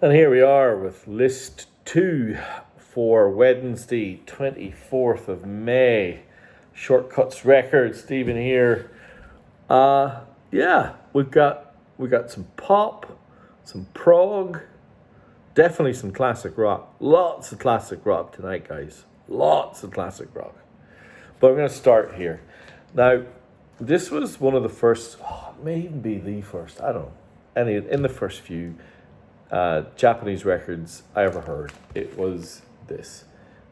And here we are with list 2 for Wednesday, 24th of May. Shortcuts Record, Stephen here. Yeah, we got some pop, some prog, definitely some classic rock. Lots of classic rock tonight, guys. Lots of classic rock. But I'm going to start here. Now, this was one of the first, it may even be the first, I don't know, in the first few Japanese records I ever heard. It was this,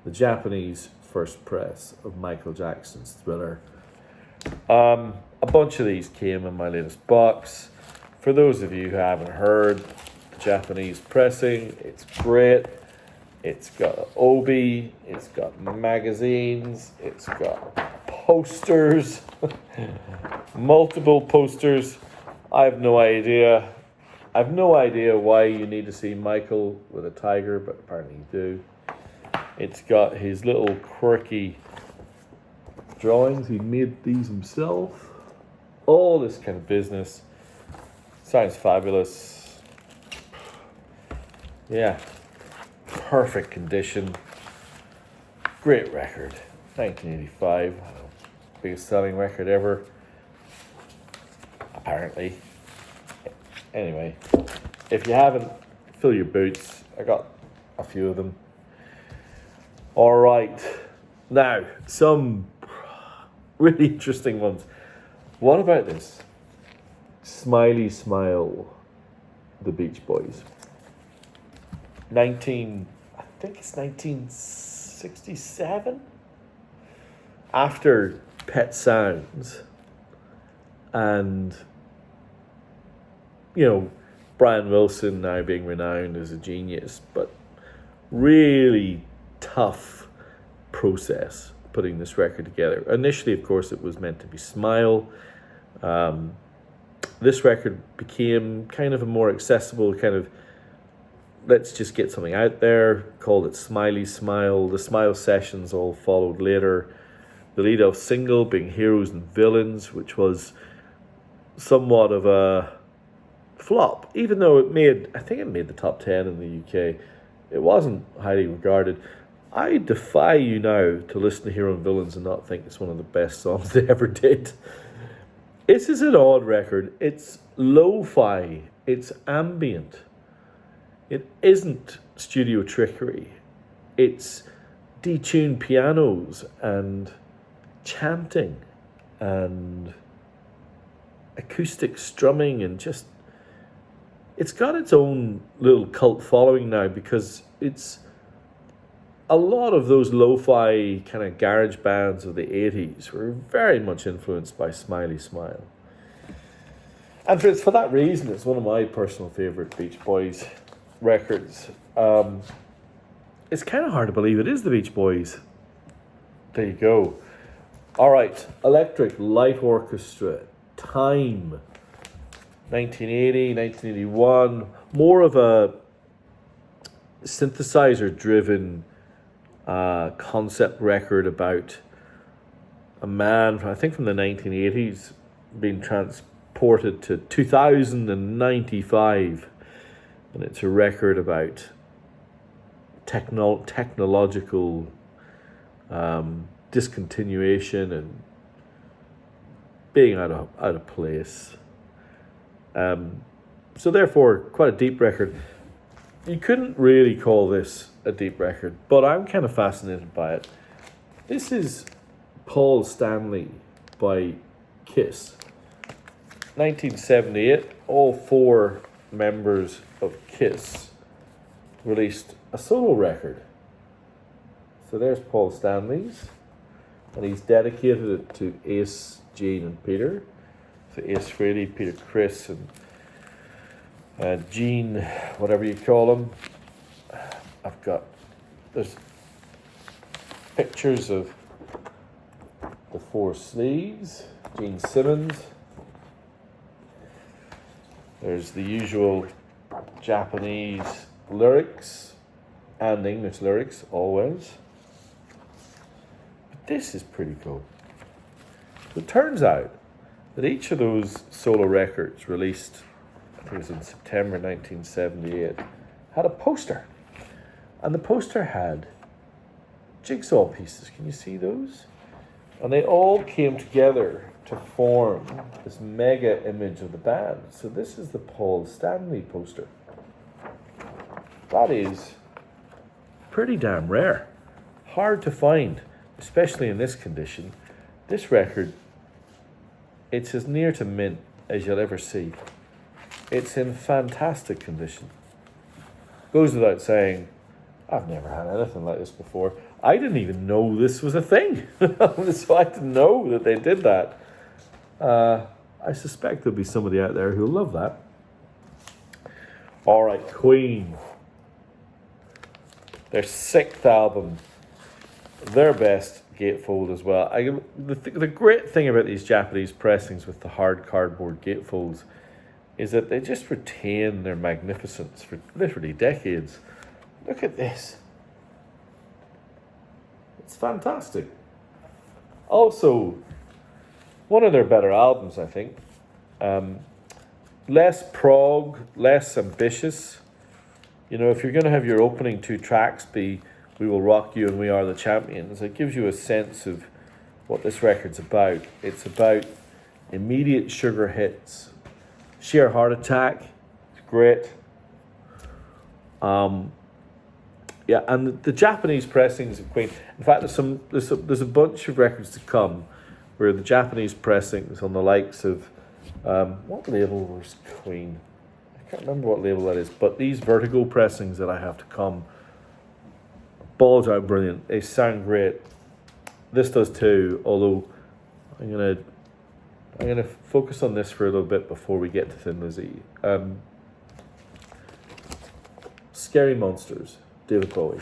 the Japanese first press of Michael Jackson's Thriller. A bunch of these came in my latest box. For those of you who haven't heard the Japanese pressing, it's great. It's got obi, it's got magazines, it's got posters, multiple posters. I have no idea why you need to see Michael with a tiger, but apparently you do. It's got his little quirky drawings. He made these himself. All this kind of business. Sounds fabulous. Yeah. Perfect condition. Great record. 1985. Biggest selling record ever. Apparently. Anyway, if you haven't, fill your boots. I got a few of them. All right. Now, some really interesting ones. What about this? Smiley Smile, the Beach Boys. I think it's 1967? After Pet Sounds and, Brian Wilson now being renowned as a genius, but really tough process putting this record together. Initially, of course, it was meant to be Smile. This record became kind of a more accessible kind of, let's just get something out there, called it Smiley Smile. The Smile sessions all followed later. The lead-off single being Heroes and Villains, which was somewhat of a flop, even though I think it made the top 10 in the UK. It wasn't highly regarded. I defy you now to listen to Hero and Villains and not think it's one of the best songs they ever did. This is an odd record. It's lo-fi. It's ambient. It isn't studio trickery. It's detuned pianos and chanting and acoustic strumming and just... It's got its own little cult following now because it's a lot of those lo-fi kind of garage bands of the 80s were very much influenced by Smiley Smile. And for that reason, it's one of my personal favourite Beach Boys records. It's kind of hard to believe it is the Beach Boys. There you go. All right, Electric Light Orchestra, Time. 1980, 1981, more of a synthesizer-driven concept record about a man, I think from the 1980s, being transported to 2095, and it's a record about technological discontinuation and being out of place. So therefore, quite a deep record. You couldn't really call this a deep record, but I'm kind of fascinated by it. This is Paul Stanley by Kiss. 1978, all 4 members of Kiss released a solo record. So there's Paul Stanley's, and he's dedicated it to Ace, Gene, and Peter. So Ace Frehley, Peter Criss, and Gene, whatever you call him. There's pictures of the 4 sleeves. Gene Simmons. There's the usual Japanese lyrics and English lyrics, always. But this is pretty cool. It turns out that each of those solo records released, I think it was in September 1978, had a poster. And the poster had jigsaw pieces. Can you see those? And they all came together to form this mega image of the band. So this is the Paul Stanley poster. That is pretty damn rare. Hard to find, especially in this condition. This record, it's as near to mint as you'll ever see. It's in fantastic condition. Goes without saying, I've never had anything like this before. I didn't even know this was a thing. So I didn't know that they did that. I suspect there'll be somebody out there who'll love that. All right, Queen. Their 6th album. Their best gatefold as well. The great thing about these Japanese pressings with the hard cardboard gatefolds is that they just retain their magnificence for literally decades. Look at this. It's fantastic. Also, one of their better albums, I think. Less prog, less ambitious. You know, if you're going to have your opening 2 tracks be We Will Rock You and We Are the Champions, it gives you a sense of what this record's about. It's about immediate sugar hits. Sheer Heart Attack, it's great. Yeah, and the Japanese pressings of Queen. In fact, there's a bunch of records to come where the Japanese pressings on the likes of what label was Queen? I can't remember what label that is, but these Vertigo pressings that I have to come, balls out brilliant. They sound great. This does too. Although I'm gonna focus on this for a little bit before we get to Thin Lizzy. Scary Monsters, David Bowie.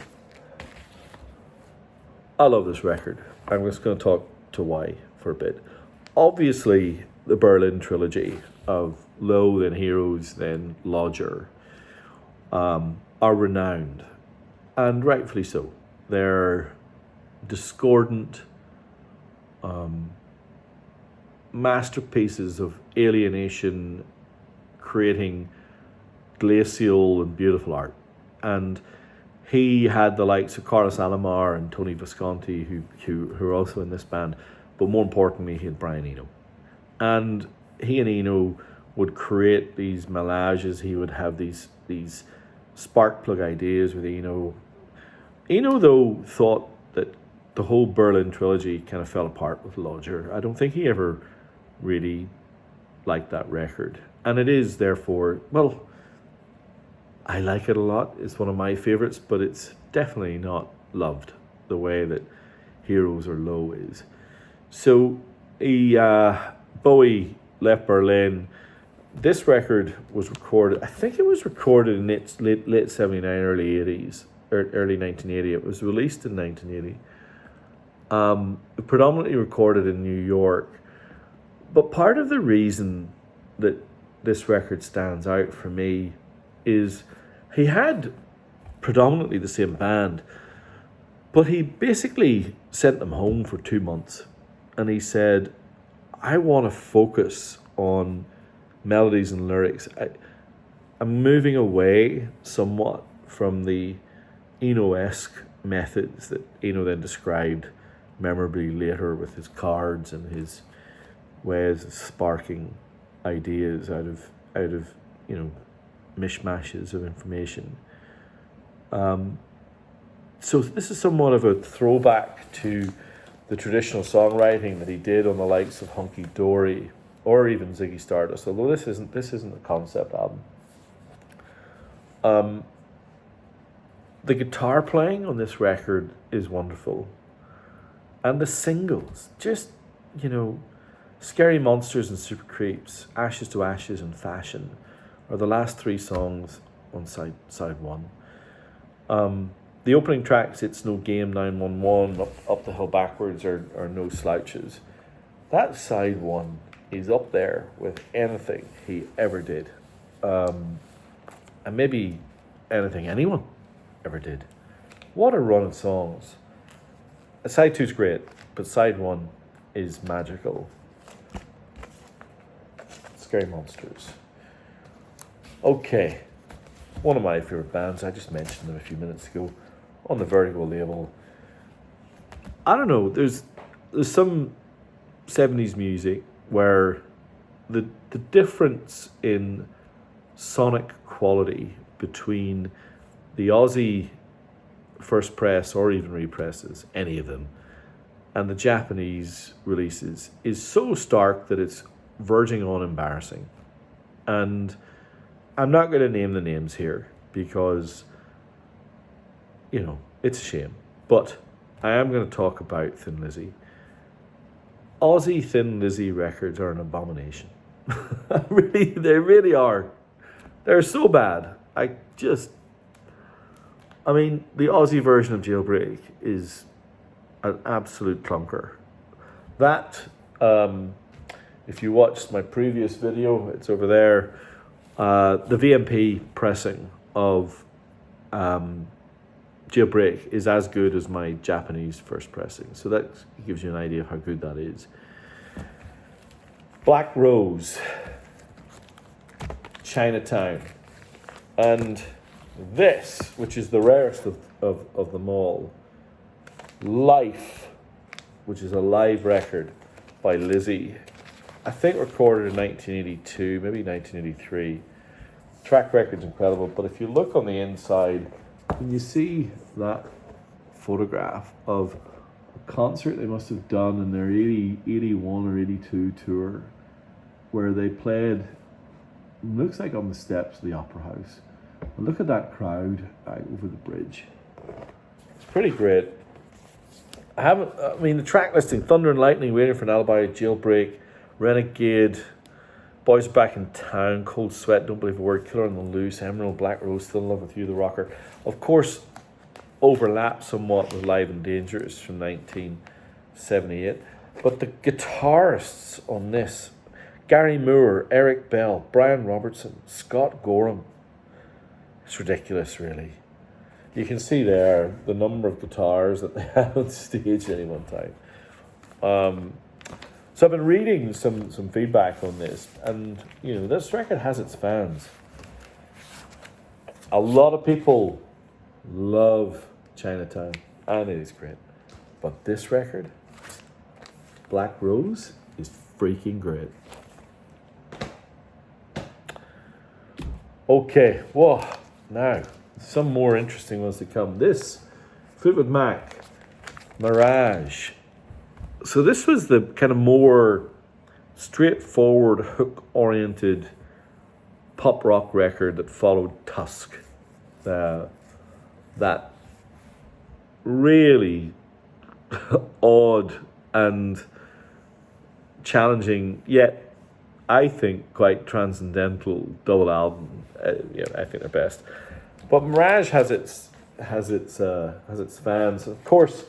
I love this record. I'm just going to talk to why for a bit. Obviously, the Berlin trilogy of Low, then Heroes, then Lodger are renowned, and rightfully so. They're discordant masterpieces of alienation, creating glacial and beautiful art. And he had the likes of Carlos Alomar and Tony Visconti, who are also in this band, but more importantly, he had Brian Eno. And he and Eno would create these melanges. He would have these spark plug ideas with Eno. Eno, though, thought that the whole Berlin trilogy kind of fell apart with Lodger. I don't think he ever really liked that record. And it is, therefore, well, I like it a lot. It's one of my favorites, but it's definitely not loved the way that Heroes or Low is. So Bowie left Berlin. This record was recorded, I think it was recorded in its late 79, early 80s, or early 1980. It was released in 1980. Predominantly recorded in New York. But part of the reason that this record stands out for me is he had predominantly the same band, but he basically sent them home for 2 months. And he said, I want to focus on melodies and lyrics. I'm moving away somewhat from the Eno-esque methods that Eno then described memorably later with his cards and his ways of sparking ideas out of mishmashes of information. So this is somewhat of a throwback to the traditional songwriting that he did on the likes of Hunky Dory or even Ziggy Stardust, although this isn't a concept album. The guitar playing on this record is wonderful. And the singles, just, Scary Monsters and Super Creeps, Ashes to Ashes and Fashion are the last 3 songs on side 1. The opening tracks, It's No Game, 911, Up the Hill Backwards are no slouches. That side 1 is up there with anything he ever did. And maybe anything anyone ever did. What a run of songs. Side 2's great, but side 1 is magical. Scary Monsters. Okay, one of my favourite bands. I just mentioned them a few minutes ago on the Vertigo label. I don't know, there's some 70s music where the difference in sonic quality between the Aussie first press or even represses, any of them, and the Japanese releases is so stark that it's verging on embarrassing. And I'm not going to name the names here because, it's a shame. But I am going to talk about Thin Lizzy. Aussie Thin Lizzy records are an abomination. They really are. They're so bad. The Aussie version of Jailbreak is an absolute clunker. That, if you watched my previous video, it's over there. The VMP pressing of Jailbreak is as good as my Japanese first pressing. So that gives you an idea of how good that is. Black Rose, Chinatown, and this, which is the rarest of them all, Life, which is a live record by Lizzy. I think recorded in 1982, maybe 1983. Track record's incredible, but if you look on the inside, and you see that photograph of a concert they must have done in their 81 or 82 tour, where they played, looks like on the steps of the Opera House. And look at that crowd over the bridge. It's pretty great. The track listing: Thunder and Lightning, Waiting for an Alibi, Jailbreak, Renegade, Boys Are Back in Town, Cold Sweat, Don't Believe a Word, Killer on the Loose, Emerald, Black Rose, Still in Love with You, The Rocker. Of course, overlaps somewhat with Live and Dangerous from 1978. But the guitarists on this: Gary Moore, Eric Bell, Brian Robertson, Scott Gorham. It's ridiculous, really. You can see there the number of guitars that they had on stage at any one time. So I've been reading some feedback on this, and this record has its fans. A lot of people love Chinatown, and it is great. But this record, Black Rose, is freaking great. Okay, whoa, now some more interesting ones to come. This, Fleetwood Mac, Mirage. So this was the kind of more straightforward, hook-oriented pop rock record that followed Tusk. That really odd and challenging, yet I think quite transcendental double album. I think they're best. But Mirage has its fans. Of course,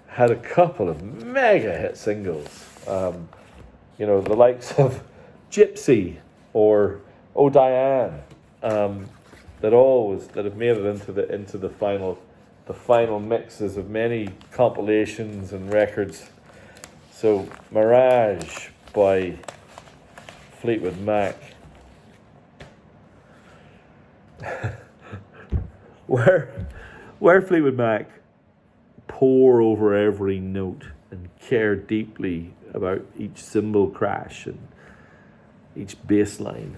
had a couple of mega hit singles. The likes of Gypsy or Oh Diane, that have made it into the final mixes of many compilations and records. So Mirage by Fleetwood Mac. where Fleetwood Mac pour over every note and care deeply about each cymbal crash and each bass line.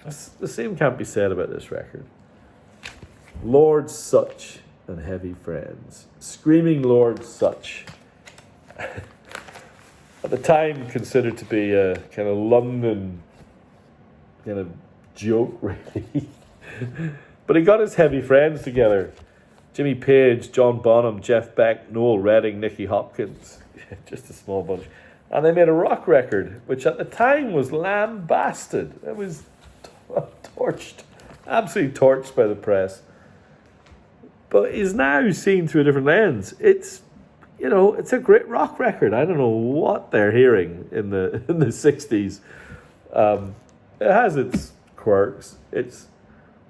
The same can't be said about this record. Lord Such and Heavy Friends. Screaming Lord Such. At the time considered to be a kind of London kind of joke, really. But he got his heavy friends together. Jimmy Page, John Bonham, Jeff Beck, Noel Redding, Nicky Hopkins. Just a small bunch. And they made a rock record, which at the time was lambasted. It was torched, absolutely torched by the press. But is now seen through a different lens. It's a great rock record. I don't know what they're hearing in the 60s. It has its quirks. It's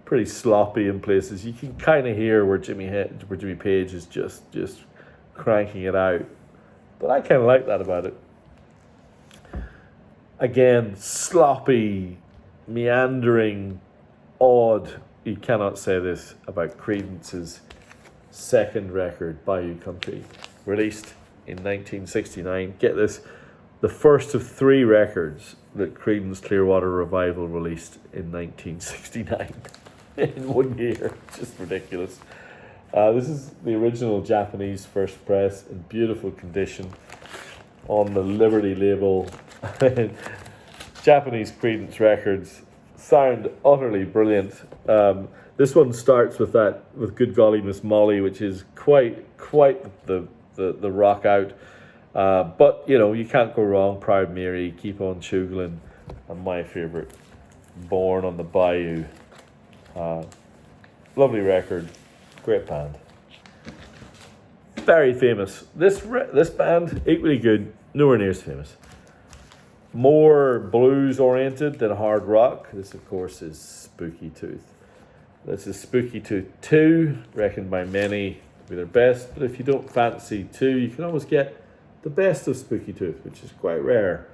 pretty sloppy in places. You can kind of hear where Jimmy Page is just cranking it out. But I kind of like that about it. Again, sloppy, meandering, odd you cannot say this about Creedence's second record, Bayou Country, released in 1969. Get this, the first of 3 records that Creedence Clearwater Revival released in 1969 in 1 year. It's just ridiculous. This is the original Japanese first press in beautiful condition on the Liberty label. Japanese Creedence records sound utterly brilliant. This one starts with Good Golly Miss Molly, which is quite the rock out. But you know, you can't go wrong. Proud Mary, Keep on Chugling, and my favorite, Born on the Bayou. Lovely record, great band, very famous. This band, equally good, nowhere near as famous. More blues oriented than hard rock. This, of course, is Spooky Tooth. This is Spooky Tooth 2, reckoned by many to be their best. But if you don't fancy 2, you can always get the best of Spooky Tooth, which is quite rare.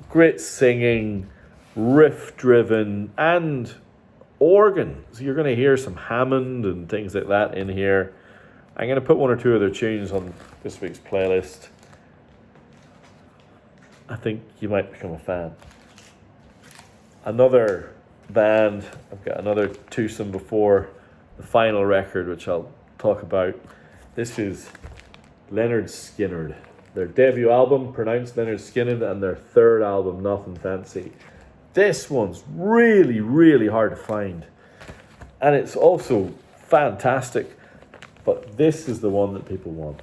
Great singing, riff-driven, and organ. So you're going to hear some Hammond and things like that in here. I'm going to put 1 or 2 other tunes on this week's playlist. I think you might become a fan. Another band, I've got another twosome before the final record, which I'll talk about. This is Leonard Skinner. Their debut album, pronounced Leonard Skinner, and their third album, Nothing Fancy. This one's really, really hard to find. And it's also fantastic. But this is the one that people want.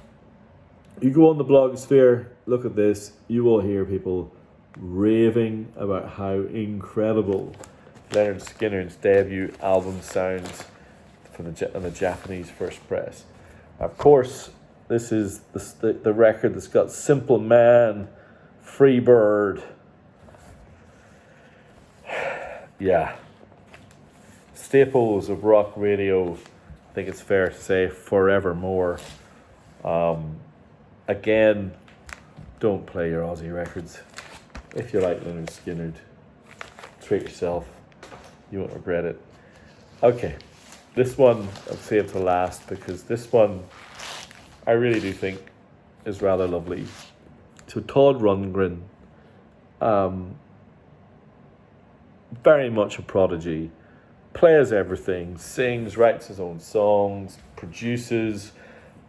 You go on the blogosphere, look at this, you will hear people raving about how incredible Leonard Skinner's debut album sounds on the Japanese first press. Of course, this is the record that's got Simple Man, Free Bird. Yeah. Staples of rock radio, I think it's fair to say, forevermore. Again, don't play your Aussie records. If you like Leonard Skinner, treat yourself. You won't regret it. Okay, this one I'll save to last because this one I really do think is rather lovely. So Todd Rundgren, very much a prodigy, plays everything, sings, writes his own songs, produces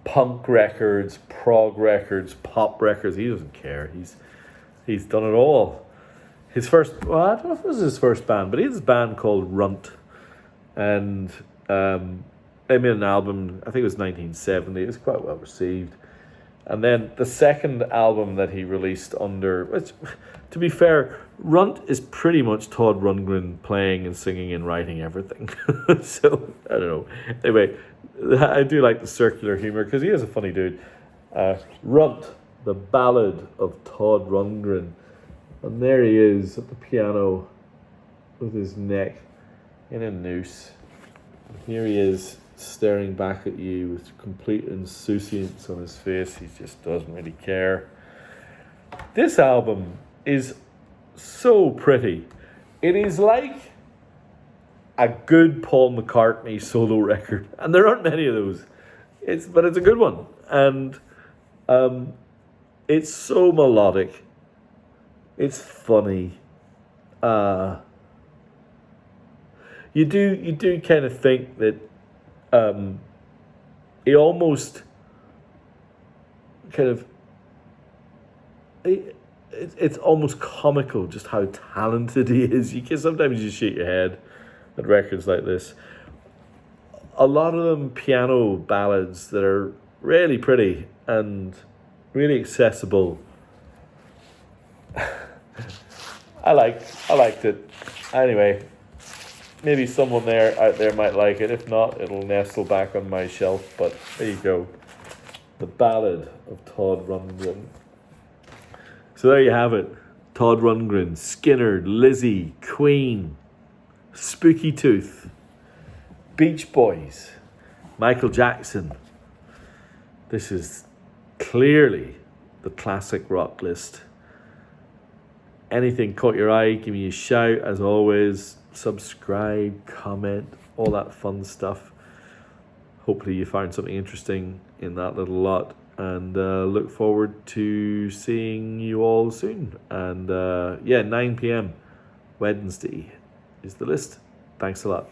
punk records, prog records, pop records. He doesn't care. He's done it all. His first, well, I don't know if it was his first band, but he had this band called Runt, and they made an album, I think it was 1970. It was quite well received. And then the second album that he released under, which, to be fair, Runt is pretty much Todd Rundgren playing and singing and writing everything. So, I don't know. Anyway, I do like the circular humour because he is a funny dude. Runt, the Ballad of Todd Rundgren. And there he is at the piano with his neck in a noose. And here he is staring back at you with complete insouciance on his face. He just doesn't really care. This album is so pretty. It is like a good Paul McCartney solo record, and there aren't many of those. But it's a good one, and it's so melodic. It's funny. You do kind of think that he almost kind of it's almost comical just how talented he is. You can sometimes just shake your head at records like this. A lot of them piano ballads that are really pretty and really accessible. I liked it. Anyway, maybe someone out there might like it. If not, it'll nestle back on my shelf. But there you go. The Ballad of Todd Rundgren. So there you have it. Todd Rundgren, Skinner, Lizzie, Queen, Spooky Tooth, Beach Boys, Michael Jackson. This is clearly the classic rock list. Anything caught your eye, give me a shout. As always, subscribe, comment, all that fun stuff. Hopefully you found something interesting in that little lot, and look forward to seeing you all soon. And 9 p.m. Wednesday is the list. Thanks a lot.